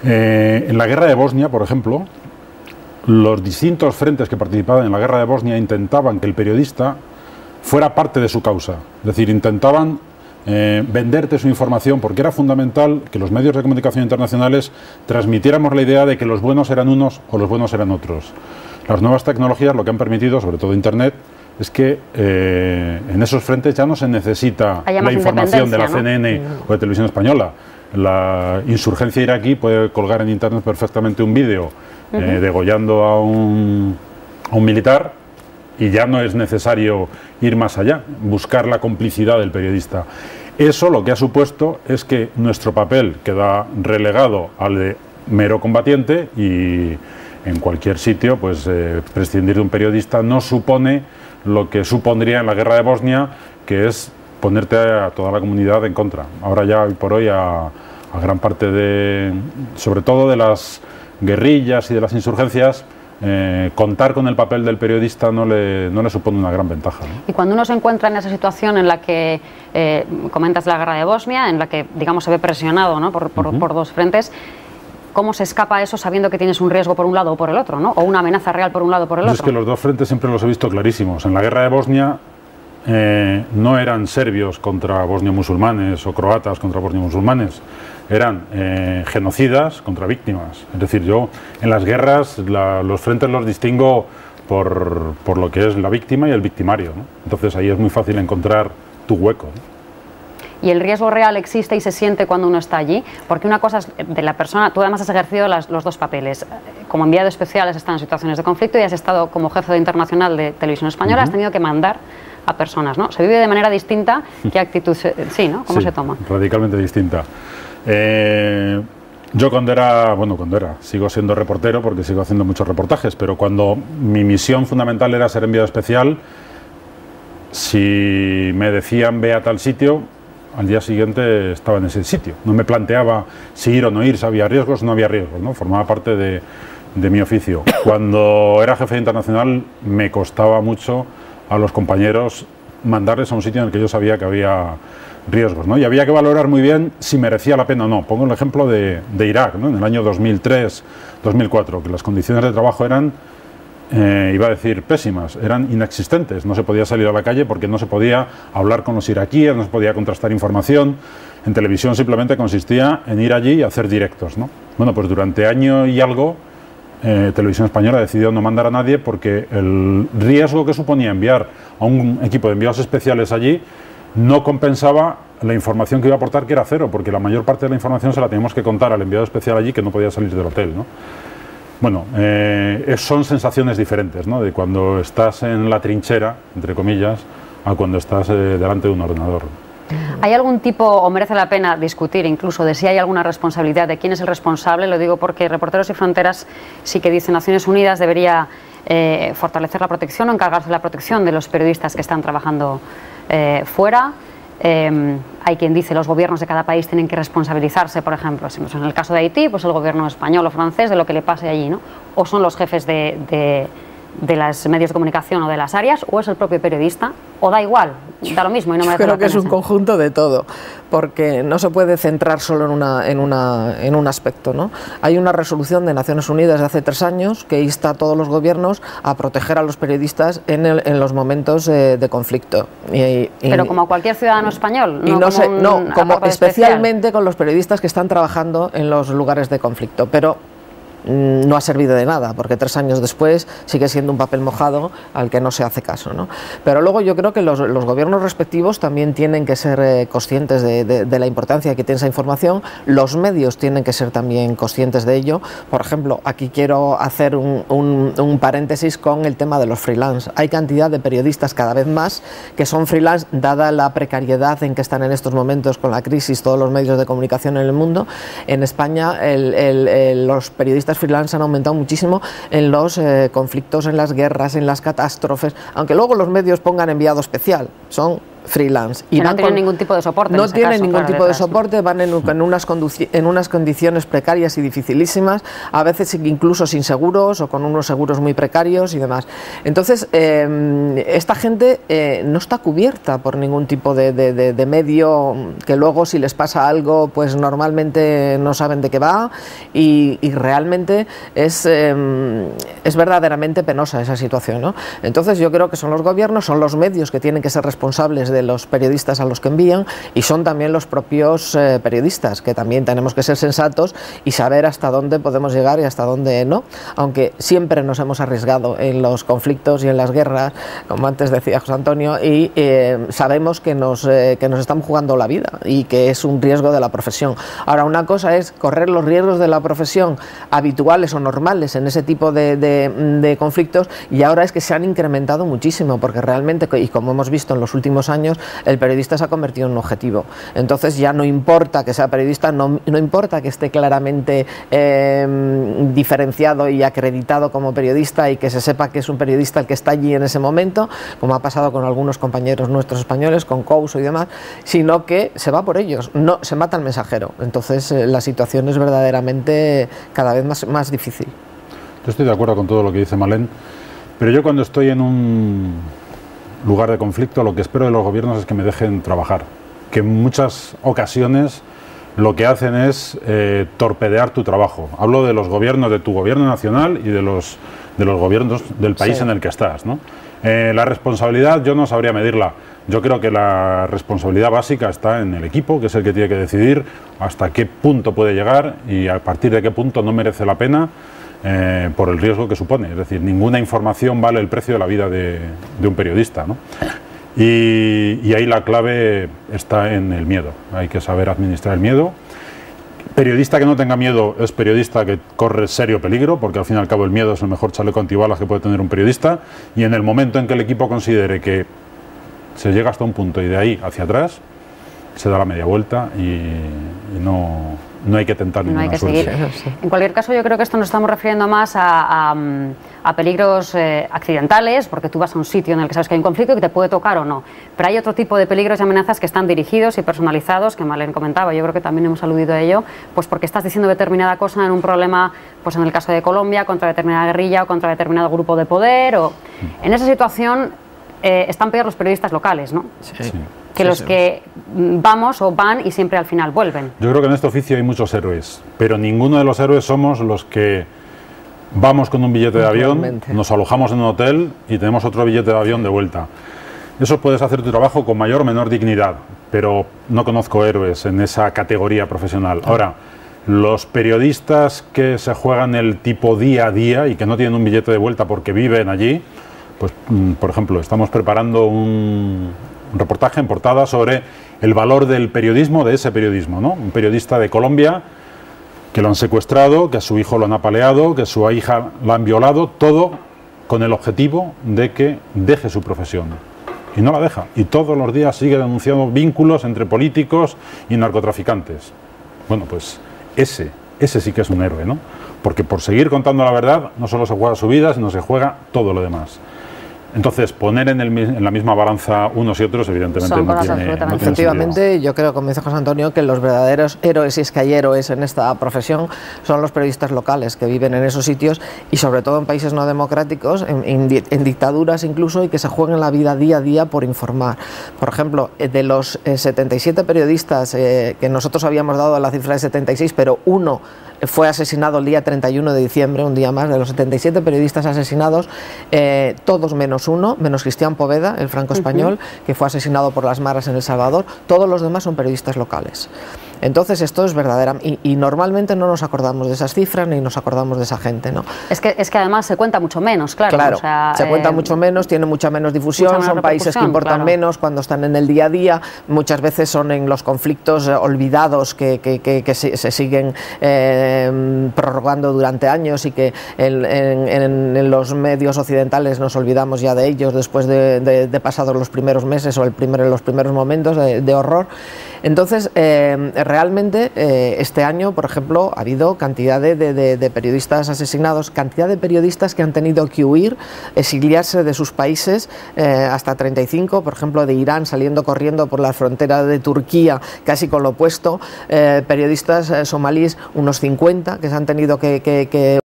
En la guerra de Bosnia, por ejemplo, los distintos frentes que participaban en la guerra de Bosnia intentaban que el periodista fuera parte de su causa. Es decir, intentaban venderte su información, porque era fundamental que los medios de comunicación internacionales transmitiéramos la idea de que los buenos eran unos o los buenos eran otros. Las nuevas tecnologías lo que han permitido, sobre todo Internet, es que en esos frentes ya no se necesita la información de la CNN o de Televisión Española. La insurgencia iraquí puede colgar en Internet perfectamente un vídeo degollando a un militar, y ya no es necesario ir más allá, buscar la complicidad del periodista. Eso lo que ha supuesto es que nuestro papel queda relegado al de mero combatiente, y en cualquier sitio pues prescindir de un periodista no supone lo que supondría en la guerra de Bosnia, que es ponerte a toda la comunidad en contra. Ahora ya hoy por hoy a gran parte de, sobre todo de las guerrillas y de las insurgencias, contar con el papel del periodista no le supone una gran ventaja, ¿no? Y cuando uno se encuentra en esa situación en la que comentas la guerra de Bosnia, en la que digamos se ve presionado, ¿no? por dos frentes, ¿cómo se escapa eso sabiendo que tienes un riesgo por un lado o por el otro, ¿no? O una amenaza real por un lado o por el otro? Es que los dos frentes siempre los he visto clarísimos. En la guerra de Bosnia no eran serbios contra bosnio-musulmanes o croatas contra bosnio-musulmanes, eran genocidas contra víctimas. Es decir, yo en las guerras los frentes los distingo por lo que es la víctima y el victimario, ¿no? Entonces ahí es muy fácil encontrar tu hueco, ¿no? Y el riesgo real existe y se siente cuando uno está allí, porque una cosa es de la persona, tú además has ejercido los dos papeles. Como enviado especial has estado en situaciones de conflicto y has estado como jefe de internacional de Televisión Española, has tenido que mandar a personas, ¿no? Se vive de manera distinta. ¿Qué actitud sí, ¿no? ¿Cómo se toma? Radicalmente distinta. Yo cuando era, sigo siendo reportero porque sigo haciendo muchos reportajes, pero cuando mi misión fundamental era ser enviado especial, si me decían ve a tal sitio, al día siguiente estaba en ese sitio. No me planteaba si ir o no ir, si había riesgos o no había riesgos, ¿no? Formaba parte de mi oficio. Cuando era jefe internacional me costaba mucho a los compañeros mandarles a un sitio en el que yo sabía que había riesgos, ¿no? Y había que valorar muy bien si merecía la pena o no. Pongo el ejemplo de Irak, ¿no? En el año 2003-2004, que las condiciones de trabajo eran, iba a decir pésimas, eran inexistentes. No se podía salir a la calle porque no se podía hablar con los iraquíes, no se podía contrastar información. En televisión simplemente consistía en ir allí y hacer directos, ¿no? Bueno, pues durante año y algo Televisión Española decidió no mandar a nadie porque el riesgo que suponía enviar a un equipo de enviados especiales allí no compensaba la información que iba a aportar, que era cero, porque la mayor parte de la información se la teníamos que contar al enviado especial allí, que no podía salir del hotel, ¿no? Bueno, son sensaciones diferentes, ¿no? De cuando estás en la trinchera, entre comillas, a cuando estás delante de un ordenador. ¿Hay algún tipo, o merece la pena discutir incluso, de si hay alguna responsabilidad, de quién es el responsable? Lo digo porque Reporteros Sin Fronteras sí que dice Naciones Unidas debería fortalecer la protección o encargarse de la protección de los periodistas que están trabajando fuera. Hay quien dice los gobiernos de cada país tienen que responsabilizarse, por ejemplo, si en el caso de Haití, pues el gobierno español o francés de lo que le pase allí, ¿no? O son los jefes de los medios de comunicación o de las áreas, o es el propio periodista, o da igual, da lo mismo y no merece la pena. Creo que es un conjunto de todo, porque no se puede centrar solo en un aspecto, ¿no? Hay una resolución de Naciones Unidas de hace 3 años que insta a todos los gobiernos a proteger a los periodistas en los momentos de conflicto. Pero como cualquier ciudadano español, como especialmente con los periodistas que están trabajando en los lugares de conflicto, pero no ha servido de nada, porque 3 años después sigue siendo un papel mojado al que no se hace caso, ¿no? Pero luego yo creo que los gobiernos respectivos también tienen que ser conscientes de la importancia que tiene esa información. Los medios tienen que ser también conscientes de ello. Por ejemplo, aquí quiero hacer un paréntesis con el tema de los freelance. Hay cantidad de periodistas cada vez más que son freelance, dada la precariedad en que están en estos momentos con la crisis todos los medios de comunicación en el mundo. En España los periodistas freelance han aumentado muchísimo en los conflictos, en las guerras, en las catástrofes, aunque luego los medios pongan enviado especial, son freelance. Y no tienen ningún tipo de soporte. No tienen ningún tipo de soporte, van en unas condiciones precarias y dificilísimas, a veces incluso sin seguros o con unos seguros muy precarios y demás. Entonces, esta gente no está cubierta por ningún tipo de medio, que luego si les pasa algo, pues normalmente no saben de qué va, y realmente es verdaderamente penosa esa situación, ¿no? Entonces yo creo que son los gobiernos, son los medios que tienen que ser responsables de los periodistas a los que envían, y son también los propios periodistas, que también tenemos que ser sensatos y saber hasta dónde podemos llegar y hasta dónde no, aunque siempre nos hemos arriesgado en los conflictos y en las guerras, como antes decía José Antonio, y sabemos que nos estamos jugando la vida y que es un riesgo de la profesión. Ahora, una cosa es correr los riesgos de la profesión habituales o normales en ese tipo de conflictos, y ahora es que se han incrementado muchísimo, porque realmente, y como hemos visto en los últimos años, el periodista se ha convertido en un objetivo. Entonces ya no importa que sea periodista, no importa que esté claramente diferenciado y acreditado como periodista, y que se sepa que es un periodista el que está allí en ese momento, como ha pasado con algunos compañeros nuestros españoles, con Couso y demás, sino que se va por ellos, no se mata al mensajero. Entonces la situación es verdaderamente cada vez más difícil. Yo estoy de acuerdo con todo lo que dice Malén, pero yo cuando estoy en un lugar de conflicto, lo que espero de los gobiernos es que me dejen trabajar, que en muchas ocasiones lo que hacen es torpedear tu trabajo. Hablo de los gobiernos, de tu gobierno nacional y de los gobiernos del país en el que estás, ¿no? La responsabilidad yo no sabría medirla. Yo creo que la responsabilidad básica está en el equipo, que es el que tiene que decidir hasta qué punto puede llegar y a partir de qué punto no merece la pena, por el riesgo que supone. Es decir, ninguna información vale el precio de la vida de un periodista, ¿no? Y ahí la clave está en el miedo. Hay que saber administrar el miedo. Periodista que no tenga miedo es periodista que corre serio peligro, porque al fin y al cabo el miedo es el mejor chaleco antibalas que puede tener un periodista, y en el momento en que el equipo considere que se llega hasta un punto y de ahí hacia atrás, se da la media vuelta y no hay que tentar ninguna suerte. En cualquier caso, yo creo que esto nos estamos refiriendo más a peligros accidentales, porque tú vas a un sitio en el que sabes que hay un conflicto y que te puede tocar o no. Pero hay otro tipo de peligros y amenazas que están dirigidos y personalizados, que Malén comentaba, yo creo que también hemos aludido a ello, pues porque estás diciendo determinada cosa en un problema, pues en el caso de Colombia, contra determinada guerrilla o contra determinado grupo de poder. En esa situación están peor los periodistas locales, ¿no? Sí. Que los que vamos o van y siempre al final vuelven. Yo creo que en este oficio hay muchos héroes, pero ninguno de los héroes somos los que vamos con un billete de avión, nos alojamos en un hotel y tenemos otro billete de avión de vuelta. Eso puedes hacer tu trabajo con mayor o menor dignidad, pero no conozco héroes en esa categoría profesional. Ahora, los periodistas que se juegan el tipo día a día y que no tienen un billete de vuelta porque viven allí, pues, por ejemplo, estamos preparando un reportaje en portada sobre el valor del periodismo, de ese periodismo, ¿no? Un periodista de Colombia que lo han secuestrado, que a su hijo lo han apaleado, que a su hija la han violado, todo con el objetivo de que deje su profesión. Y no la deja. Y todos los días sigue denunciando vínculos entre políticos y narcotraficantes. Bueno, pues ese sí que es un héroe, ¿no? Porque por seguir contando la verdad no solo se juega su vida, sino se juega todo lo demás. Entonces, poner en la misma balanza unos y otros, evidentemente, no tiene efectivamente, sentido. yo creo, como dice José Antonio, que los verdaderos héroes, si es que hay héroes en esta profesión, son los periodistas locales que viven en esos sitios y sobre todo en países no democráticos, en dictaduras incluso, y que se juegan la vida día a día por informar. Por ejemplo, de los 77 periodistas que nosotros habíamos dado la cifra de 76, pero uno fue asesinado el día 31 de diciembre, un día más, de los 77 periodistas asesinados, todos menos uno, menos Cristian Poveda, el franco-español, que fue asesinado por las maras en El Salvador, todos los demás son periodistas locales. Entonces esto es verdadera y normalmente no nos acordamos de esas cifras ni nos acordamos de esa gente, ¿no? Es que además se cuenta mucho menos, claro. Claro, o sea, se cuenta mucho menos, tiene mucha menos difusión, son países que importan menos cuando están en el día a día, muchas veces son en los conflictos olvidados que se siguen prorrogando durante años y que en los medios occidentales nos olvidamos ya de ellos después de pasados los primeros meses o los primeros momentos de horror. Entonces, realmente este año, por ejemplo, ha habido cantidad de periodistas asesinados, cantidad de periodistas que han tenido que huir, exiliarse de sus países, hasta 35, por ejemplo, de Irán, saliendo corriendo por la frontera de Turquía, casi con lo opuesto, periodistas somalíes, unos 50, que se han tenido que